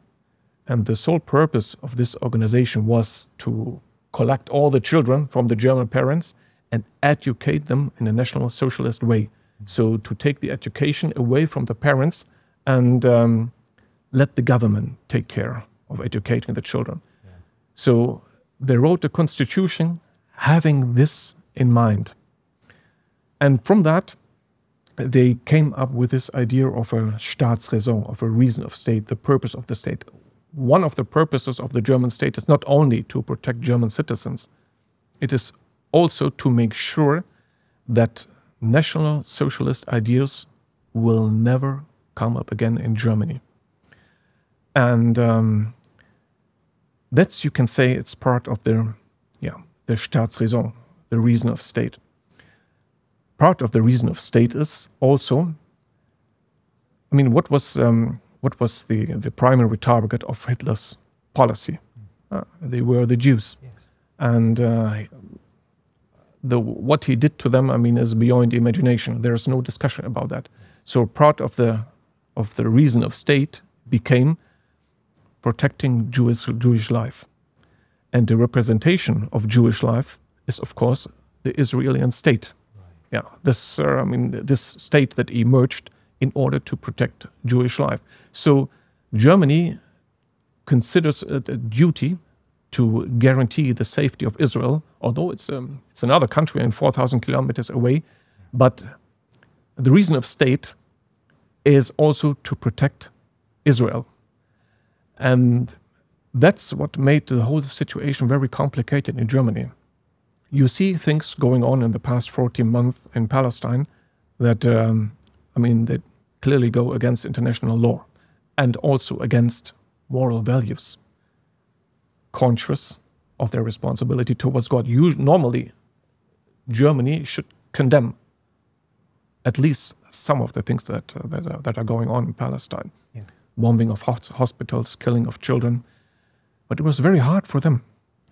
And the sole purpose of this organization was to collect all the children from the German parents and educate them in a National Socialist way. So to take the education away from the parents and let the government take care of educating the children. Yeah. So they wrote the constitution having this in mind. And from that, they came up with this idea of a Staatsräson, of a reason of state, the purpose of the state. One of the purposes of the German state is not only to protect German citizens, it is also to make sure that National Socialist ideas will never come up again in Germany. And that's, you can say, it's part of the Staatsräson, the reason of state. Part of the reason of state is also, I mean, what was the primary target of Hitler's policy? They were the Jews. Yes. And what he did to them, I mean, is beyond imagination. There is no discussion about that. So part of the reason of state became protecting Jewish life. And the representation of Jewish life is, of course, the Israeli state. Right. Yeah, this state that emerged in order to protect Jewish life. So Germany considers it a duty to guarantee the safety of Israel, although it's another country and 4,000 kilometers away. But the reason of state is also to protect Israel. And that's what made the whole situation very complicated in Germany. You see things going on in the past 14 months in Palestine that, they clearly go against international law and also against moral values, conscious of their responsibility towards God. Normally, Germany should condemn at least some of the things that are going on in Palestine. Yeah. Bombing of hospitals, killing of children. But it was very hard for them.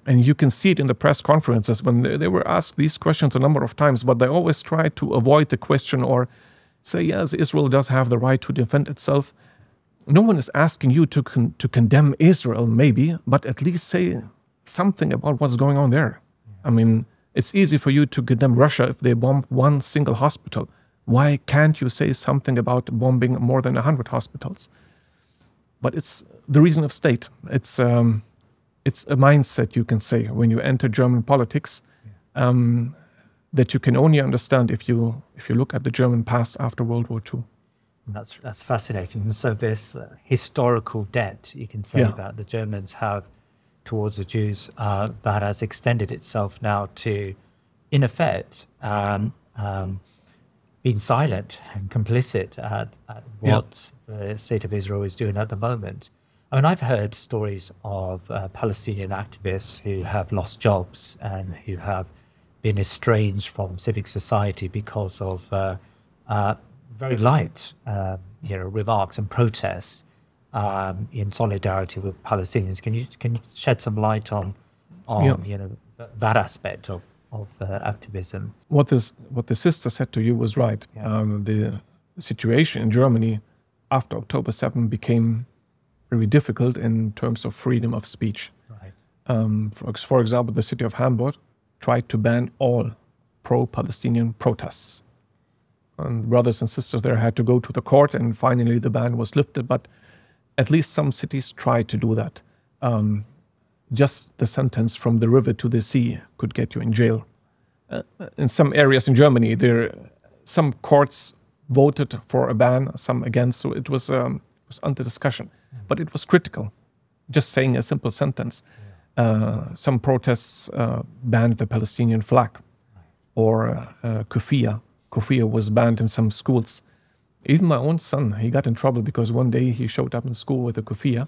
And you can see it in the press conferences when they were asked these questions a number of times, but they always tried to avoid the question or say, yes, Israel does have the right to defend itself. No one is asking you to condemn Israel, maybe, but at least say something about what's going on there. I mean, it's easy for you to condemn Russia if they bomb one single hospital. Why can't you say something about bombing more than 100 hospitals? But it's the reason of state. It's a mindset, you can say, when you enter German politics, that you can only understand if you look at the German past after World War II. That's fascinating. So this historical debt, you can say, about the Germans have towards the Jews that has extended itself now to, in effect, being silent and complicit at what the state of Israel is doing at the moment. I mean, I've heard stories of Palestinian activists who have lost jobs and who have been estranged from civic society because of very light, remarks and protests in solidarity with Palestinians. Can you shed some light on that aspect of activism? What the sister said to you was right. Yeah. The situation in Germany after October 7 became very difficult in terms of freedom of speech. Right. For example, the city of Hamburg tried to ban all pro-Palestinian protests. And brothers and sisters there had to go to the court, and finally the ban was lifted. But at least some cities tried to do that. Just the sentence from the river to the sea could get you in jail. In some areas in Germany, some courts voted for a ban, some against. So it was under discussion. But it was critical, just saying a simple sentence. Some protests banned the Palestinian flag, or kufiyya. Kufiyya was banned in some schools. Even my own son, he got in trouble because one day he showed up in school with a kufiyya,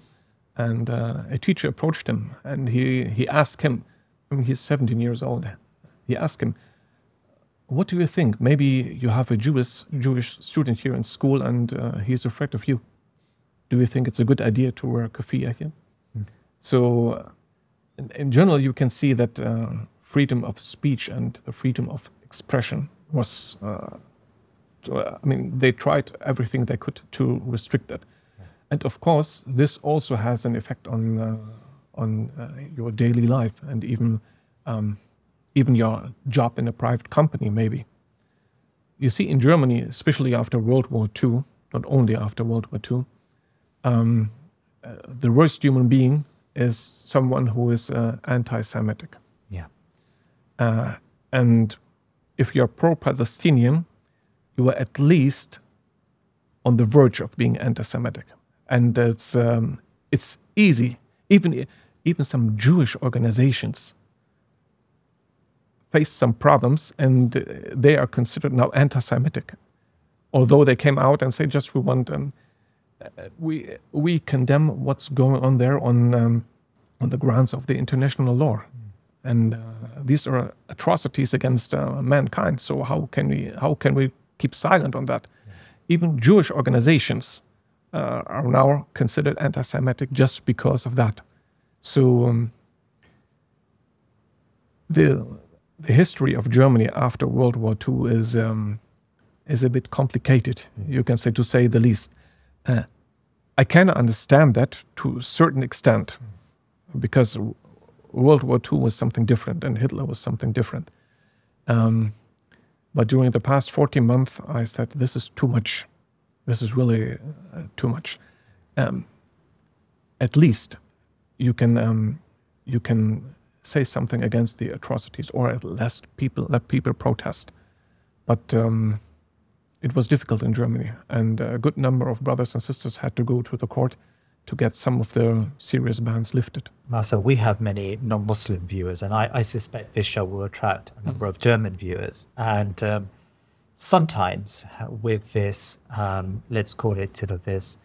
and a teacher approached him, and he asked him, I mean, he's 17 years old, he asked him, what do you think? Maybe you have a Jewish student here in school and he's afraid of you. Do you think it's a good idea to wear a kufiyya here? So in general, you can see that freedom of speech and the freedom of expression was, they tried everything they could to restrict it. And of course, this also has an effect on your daily life and even your job in a private company, maybe. You see, in Germany, especially after World War II, not only after World War II, the worst human being is someone who is anti-Semitic. Yeah. And if you're pro-Palestinian, you are at least on the verge of being anti-Semitic. And it's easy. Even some Jewish organizations face some problems, and they are considered now anti-Semitic. Although they came out and say, just we condemn what's going on there on the grounds of the international law. And these are atrocities against mankind. So how can we keep silent on that? Even Jewish organizations are now considered anti-Semitic just because of that. So the history of Germany after World War II is a bit complicated, you can say, to say the least. I can understand that to a certain extent, because World War II was something different and Hitler was something different. But during the past 14 months, I said, this is too much. This is really too much. At least you can say something against the atrocities, or at least let people protest. But it was difficult in Germany, and a good number of brothers and sisters had to go to the court to get some of the serious bans lifted. Marcel, we have many non-Muslim viewers, and I suspect this show will attract a number of German viewers. And sometimes with this, let's call it sort of this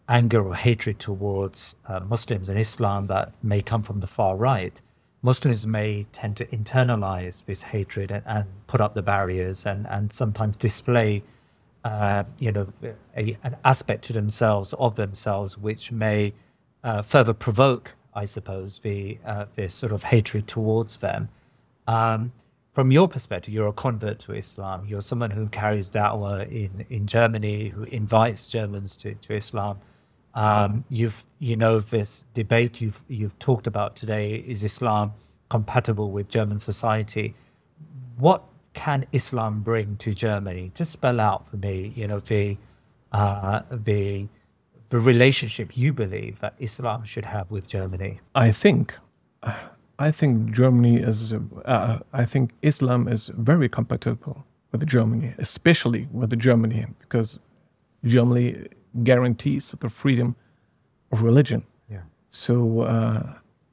anger or hatred towards Muslims and Islam that may come from the far right, Muslims may tend to internalize this hatred and put up the barriers and sometimes display an aspect to themselves, of themselves, which may further provoke, I suppose, this sort of hatred towards them. From your perspective, you're a convert to Islam. You're someone who carries Dawah in Germany, who invites Germans to Islam. This debate you've talked about today, is Islam compatible with German society? What can Islam bring to Germany? Just spell out for me, the relationship you believe that Islam should have with Germany. I think Germany is. I think Islam is very compatible with Germany, especially with Germany, because Germany guarantees the freedom of religion. Yeah. So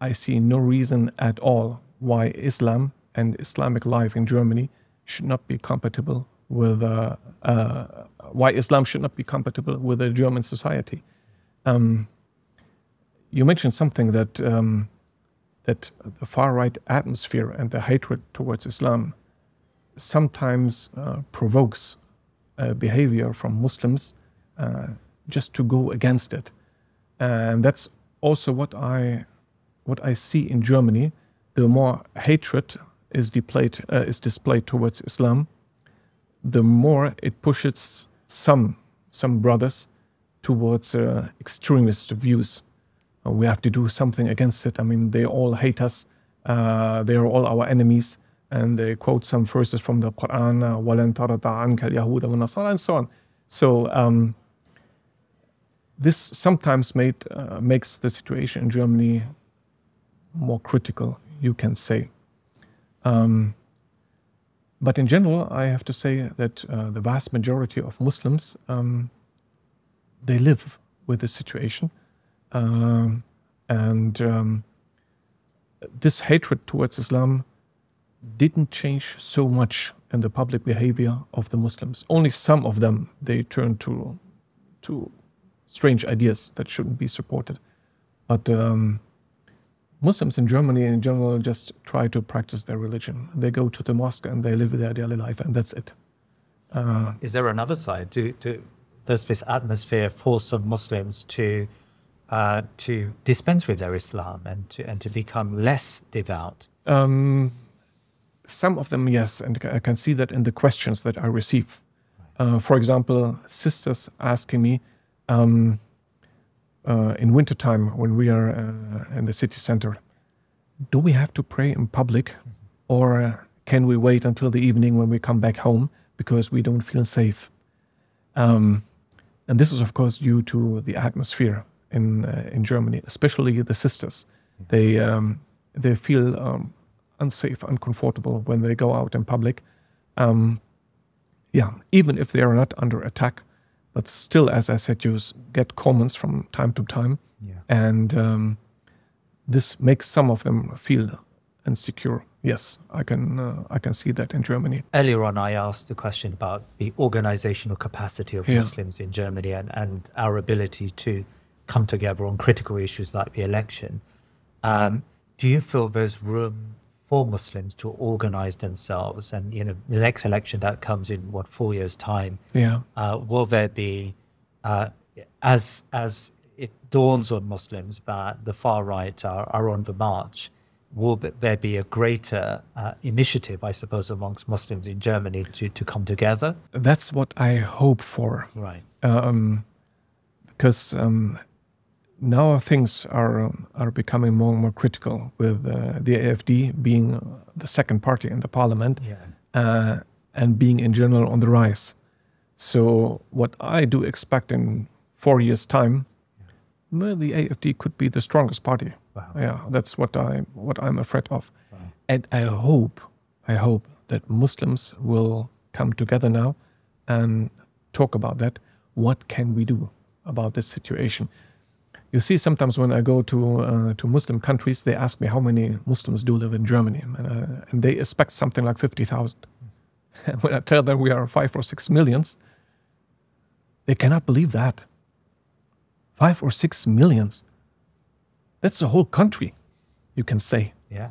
I see no reason at all why Islam and Islamic life in Germany should not be compatible with why Islam should not be compatible with a German society. You mentioned something that the far-right atmosphere and the hatred towards Islam sometimes provokes behavior from Muslims just to go against it, and that's also what I see in Germany. The more hatred is displayed towards Islam, the more it pushes some brothers towards extremist views. We have to do something against it. I mean, they all hate us. They are all our enemies. And they quote some verses from the Quran, وَلَن تَرْضَ عَنْكَ الْيَهُودَ وَالنَّصَارَى, and so on. So this sometimes makes the situation in Germany more critical, you can say. But in general, I have to say that the vast majority of Muslims, they live with this situation. And this hatred towards Islam didn't change so much in the public behavior of the Muslims. Only some of them, they turn to strange ideas that shouldn't be supported. But Muslims in Germany in general just try to practice their religion. They go to the mosque and they live their daily life, and that's it. Is there another side? Does this atmosphere force some Muslims to dispense with their Islam and to become less devout? Some of them, yes, and I can see that in the questions that I receive. For example, sisters asking me, in wintertime when we are in the city center, do we have to pray in public, or can we wait until the evening when we come back home because we don't feel safe? And this is, of course, due to the atmosphere in Germany, especially the sisters. They feel unsafe, uncomfortable when they go out in public. Even if they are not under attack, but still, as I said, you get comments from time to time, and this makes some of them feel insecure. Yes, I can see that in Germany. Earlier on, I asked the question about the organizational capacity of Muslims in Germany and our ability to come together on critical issues like the election. Do you feel there's room for Muslims to organize themselves? And, the next election that comes in, 4 years' time, will there be, as it dawns on Muslims that the far right are on the march, will there be a greater initiative, I suppose, amongst Muslims in Germany to come together? That's what I hope for. Right. Because now things are becoming more and more critical with the AfD being the second party in the parliament and being in general on the rise. So what I do expect in 4 years' time, the AfD could be the strongest party. Wow. Yeah, that's what I'm afraid of. Wow. And I hope that Muslims will come together now and talk about that. What can we do about this situation? You see, sometimes when I go to Muslim countries, they ask me how many Muslims do live in Germany, and they expect something like 50,000. And when I tell them we are 5 or 6 millions, they cannot believe that. 5 or 6 millions. That's a whole country, you can say. Yeah.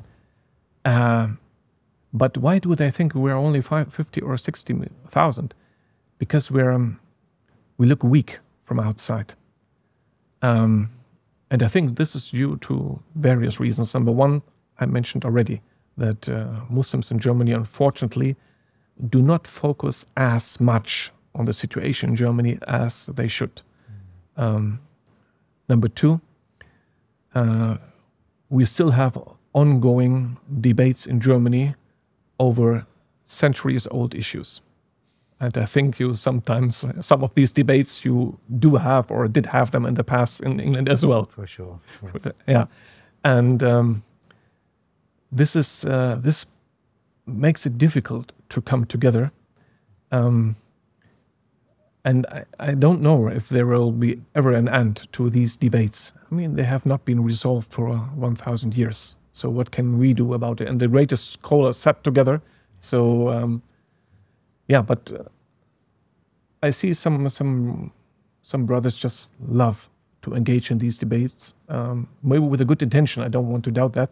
But why do they think we're only 50 or 60,000? Because we look weak from outside. And I think this is due to various reasons. Number one, I mentioned already that Muslims in Germany, unfortunately, do not focus as much on the situation in Germany as they should. Number two, we still have ongoing debates in Germany over centuries-old issues. And I think sometimes, some of these debates you do have or did have them in the past in England as well. For sure. Yes. Yeah. And this makes it difficult to come together. And I don't know if there will be ever an end to these debates. I mean, they have not been resolved for 1,000 years. So what can we do about it? And the greatest scholars sat together. So, but I see some brothers just love to engage in these debates, maybe with a good intention. I don't want to doubt that,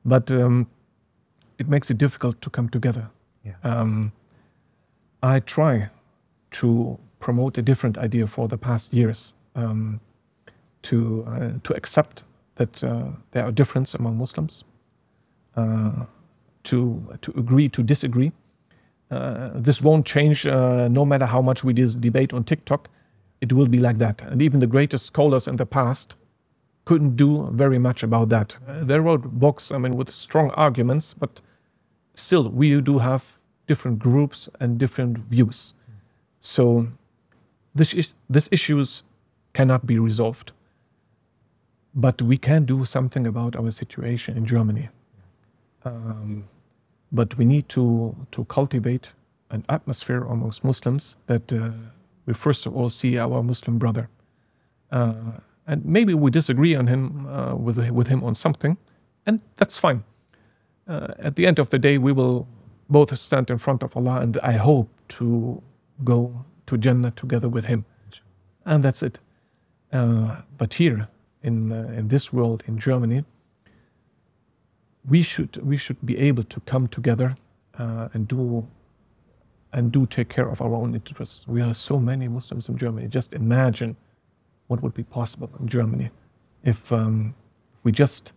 but it makes it difficult to come together. Yeah. I try to promote a different idea for the past years, to accept that there are differences among Muslims, to agree to disagree. This won't change no matter how much we debate on TikTok. It will be like that. And even the greatest scholars in the past couldn't do very much about that. They wrote books, with strong arguments, but still we do have different groups and different views. So these issues cannot be resolved. But we can do something about our situation in Germany. But we need to cultivate an atmosphere amongst Muslims that we first of all see our Muslim brother. And maybe we disagree on him with him on something, and that's fine. At the end of the day, we will both stand in front of Allah, and I hope to go to Jannah together with him. And that's it. But here in this world, in Germany, we should be able to come together and do take care of our own interests. We are so many Muslims in Germany. Just imagine what would be possible in Germany if we just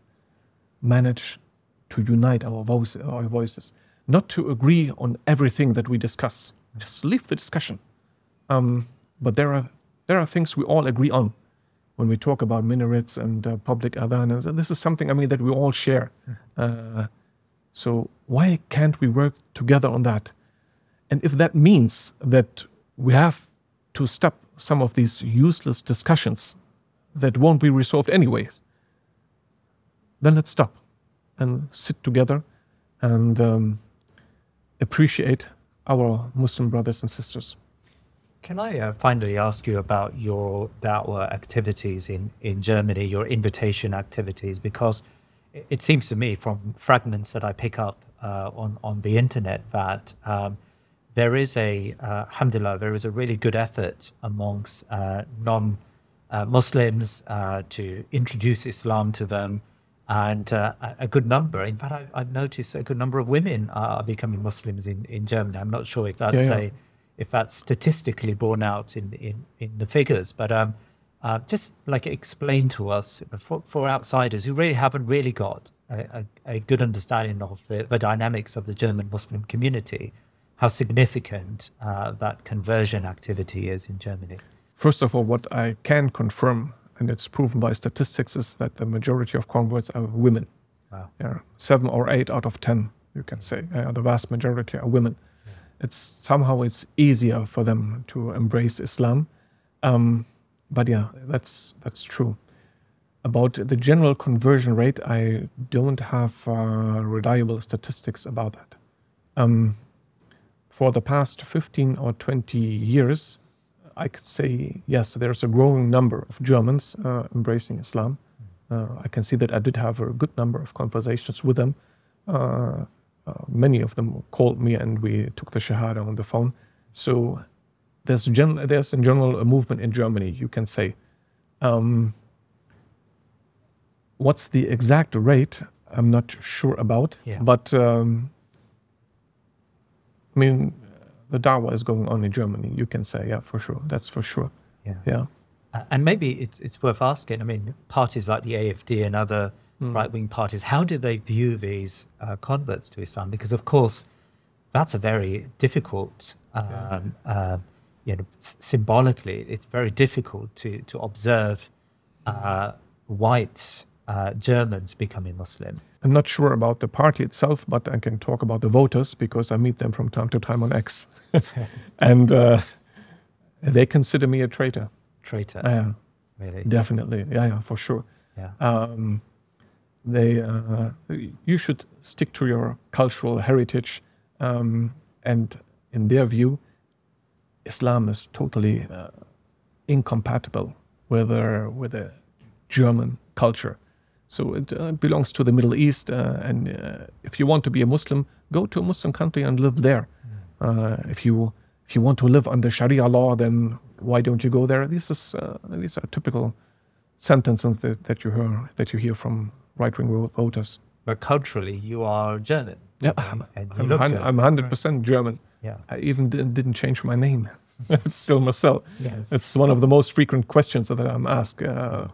manage to unite our voices, not to agree on everything that we discuss. Just leave the discussion. But there are things we all agree on, when we talk about minarets and public adhan, and this is something, I mean, that we all share. So why can't we work together on that? And if that means that we have to stop some of these useless discussions that won't be resolved anyways, then let's stop and sit together and appreciate our Muslim brothers and sisters. Can I finally ask you about your Dawah activities in Germany, your invitation activities? Because it seems to me from fragments that I pick up on the internet that there is alhamdulillah, there is a really good effort amongst non-Muslims to introduce Islam to them. And a good number, in fact, I've noticed a good number of women are becoming Muslims in Germany. I'm not sure if that's if that's statistically borne out in the figures, but just like explain to us for outsiders who really haven't really got a good understanding of the dynamics of the German Muslim community, how significant that conversion activity is in Germany. First of all, what I can confirm, and it's proven by statistics, is that the majority of converts are women. Wow. Yeah, 7 or 8 out of 10, you can say. The vast majority are women. Yeah. It's easier for them to embrace Islam. But yeah, that's true. About the general conversion rate, I don't have reliable statistics about that. For the past 15 or 20 years, I could say, yes, there's a growing number of Germans embracing Islam. I can see that I did have a good number of conversations with them. Many of them called me and we took the Shahada on the phone. So there's in general a movement in Germany, you can say. What's the exact rate? I'm not sure about. Yeah. But I mean, the Dawah is going on in Germany, you can say, yeah, for sure. That's for sure. Yeah. And maybe it's worth asking, I mean, parties like the AfD and other right-wing parties, how do they view these converts to Islam? Because, of course, that's a very difficult, symbolically, it's very difficult to observe white Germans becoming Muslim. I'm not sure about the party itself, but I can talk about the voters because I meet them from time to time on X. And they consider me a traitor. Traitor? Really? Definitely. Yeah, for sure. Yeah. You should stick to your cultural heritage. And in their view, Islam is totally incompatible with a German culture. So it belongs to the Middle East, and if you want to be a Muslim, go to a Muslim country and live there. If you want to live under Sharia law, then why don't you go there? These are typical sentences that you hear from right-wing voters. But culturally, you are German. Yeah, I'm 100% German. Yeah. I even didn't change my name. It's still Marcel. Yes. It's one of the most frequent questions that I'm asked.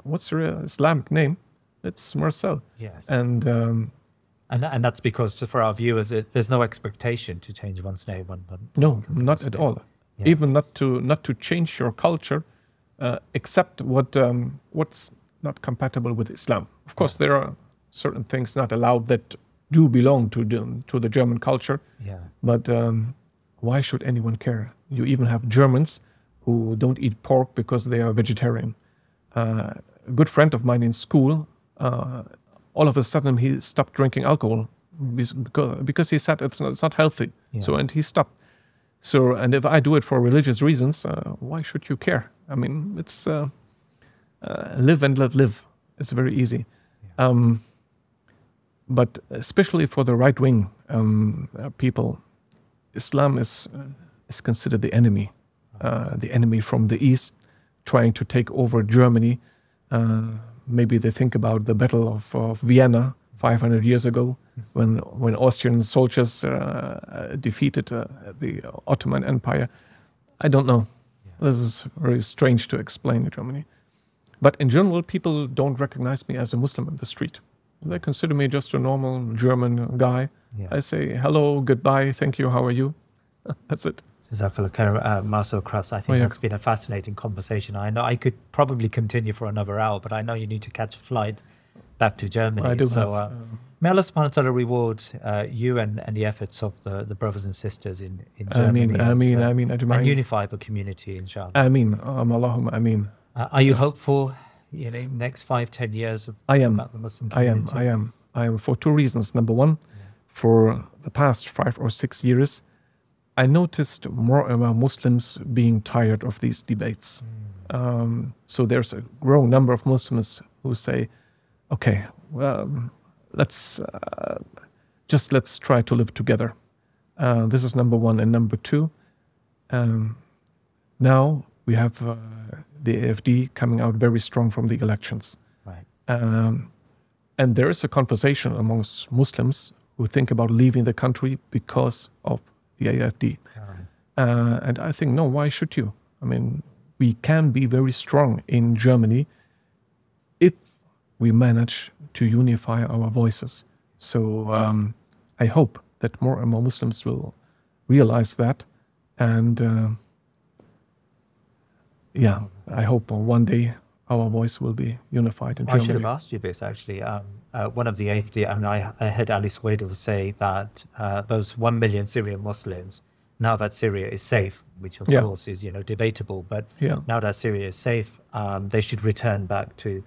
What's your Islamic name? It's Marcel. Yes. And that's because for our viewers, there's no expectation to change one's name. No, not at all. Yeah. Even not to change your culture, except what's not compatible with Islam. Of course, there are certain things not allowed that do belong to the German culture. Yeah. But why should anyone care? You even have Germans who don't eat pork because they are vegetarian. A good friend of mine in school, all of a sudden he stopped drinking alcohol because he said it's not healthy. Yeah. So, and he stopped. So, and if I do it for religious reasons, why should you care? I mean, it's live and let live. It's very easy. Yeah. But especially for the right-wing people, Islam is considered the enemy from the East, trying to take over Germany. Maybe they think about the Battle of Vienna 500 years ago, when Austrian soldiers defeated the Ottoman Empire. I don't know. Yeah. This is very strange to explain in Germany. But in general, people don't recognize me as a Muslim in the street. They consider me just a normal German guy. Yeah. I say hello, goodbye, thank you, how are you? That's it. Jazakallah khair, Marcel, Krass. I think that's been a fascinating conversation. I know I could probably continue for another hour, but I know you need to catch a flight back to Germany. I do so may Allah subhanahu wa ta'ala reward you and the efforts of the brothers and sisters in Germany. And unify the community, inshallah. Ameen. Allahumma ameen. Are you hopeful, next 5-10 years about the Muslim community? I am for two reasons. Number one, for the past 5 or 6 years, I noticed more and more Muslims being tired of these debates. So there's a growing number of Muslims who say, okay, well, let's try to live together. This is number one. And number two, now we have the AfD coming out very strong from the elections. Right. And there is a conversation amongst Muslims who think about leaving the country because of the AfD. And I think, no, why should you? I mean, we can be very strong in Germany if we manage to unify our voices. So I hope that more and more Muslims will realize that. And I hope one day our voice will be unified in Germany. I should have asked you this, actually. One of the AfD, I heard Ali Swader say that those 1 million Syrian Muslims, now that Syria is safe, which of course is debatable, but now that Syria is safe, they should return back to.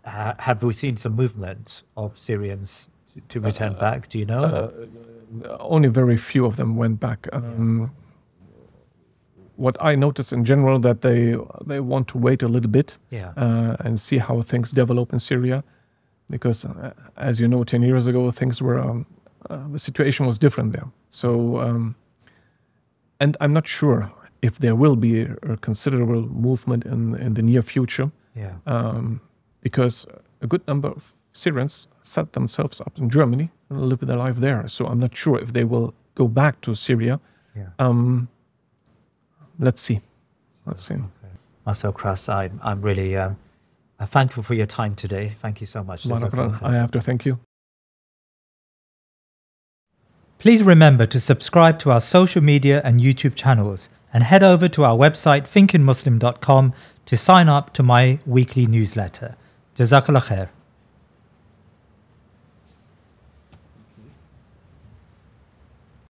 Have we seen some movement of Syrians to return back? Do you know? Only very few of them went back. What I notice in general that they want to wait a little bit and see how things develop in Syria, because as you know, 10 years ago things were the situation was different there. So and I'm not sure if there will be a considerable movement in the near future, because a good number of Syrians set themselves up in Germany and live their life there. So I'm not sure if they will go back to Syria. Let's see. Marcel, Krass, I'm really thankful for your time today. Thank you so much. I have to thank you. Please remember to subscribe to our social media and YouTube channels and head over to our website thinkingmuslim.com to sign up to my weekly newsletter. Jazakallah khair.